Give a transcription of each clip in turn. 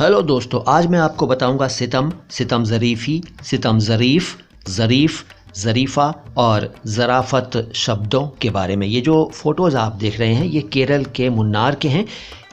Hello दोस्तों, आज मैं आपको बताऊंगा सितम, सितम ज़रीफ़ी, सितम ज़रीफ़, ज़रीफ़, ज़रीफ़ा और ज़राफ़त शब्दों के बारे में। ये जो फ़ोटोज़ आप देख रहे हैं ये केरल के मुन्नार के हैं।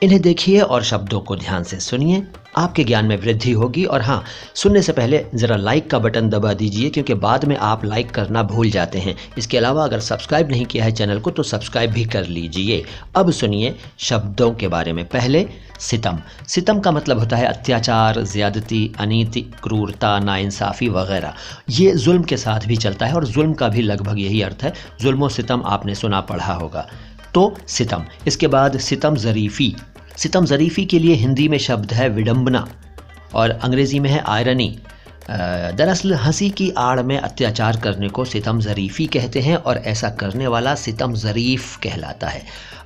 इन्हें देखिए और शब्दों को ध्यान से सुनिए, आपके ज्ञान में वृद्धि होगी। और हाँ, सुनने से पहले ज़रा लाइक का बटन दबा दीजिए क्योंकि बाद में आप लाइक करना भूल जाते हैं। इसके अलावा अगर सब्सक्राइब नहीं किया है चैनल को तो सब्सक्राइब भी कर लीजिए। अब सुनिए शब्दों के बारे में। पहले सितम। सितम का मतलब होता है अत्याचार, ज़्यादती, अनीति, क्रूरता, नाइंसाफ़ी वगैरह। ये जुल्म के साथ भी चलता है और जुल्म का भी लगभग यही अर्थ है। जुल्म व सितम आपने सुना पढ़ा होगा। तो सितम। इसके बाद सितम ज़रीफ़ी। सितम ज़रीफ़ी के लिए हिंदी में शब्द है विडंबना और अंग्रेज़ी में है आयरनी। दरअसल हंसी की आड़ में अत्याचार करने को सितम ज़रीफ़ी कहते हैं और ऐसा करने वाला सितम ज़रीफ़ कहलाता है।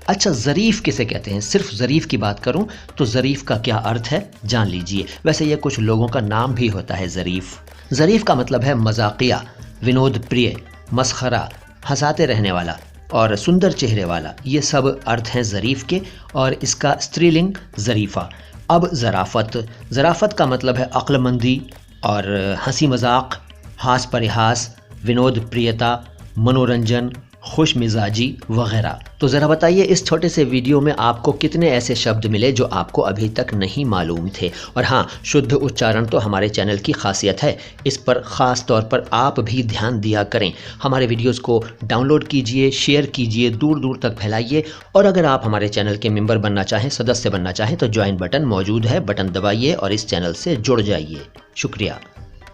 अच्छा, ज़रीफ़ किसे कहते हैं? सिर्फ ज़रीफ़ की बात करूं तो ज़रीफ़ का क्या अर्थ है जान लीजिए। वैसे ये कुछ लोगों का नाम भी होता है ज़रीफ़। ज़रीफ़ का मतलब है मजाकिया, विनोद प्रिय, मस्खरा, हंसाते रहने वाला और सुंदर चेहरे वाला। ये सब अर्थ हैं ज़रीफ़ के और इसका स्त्रीलिंग ज़रीफ़ा। अब ज़राफ़त। ज़राफ़त का मतलब है अक्लमंदी और हंसी मजाक, हास परिहास, विनोद प्रियता, मनोरंजन, खुश मिजाजी वगैरह। तो ज़रा बताइए इस छोटे से वीडियो में आपको कितने ऐसे शब्द मिले जो आपको अभी तक नहीं मालूम थे। और हाँ, शुद्ध उच्चारण तो हमारे चैनल की खासियत है, इस पर ख़ास तौर पर आप भी ध्यान दिया करें। हमारे वीडियोस को डाउनलोड कीजिए, शेयर कीजिए, दूर दूर तक फैलाइए। और अगर आप हमारे चैनल के मेंबर बनना चाहें, सदस्य बनना चाहें तो ज्वाइन बटन मौजूद है, बटन दबाइए और इस चैनल से जुड़ जाइए। शुक्रिया।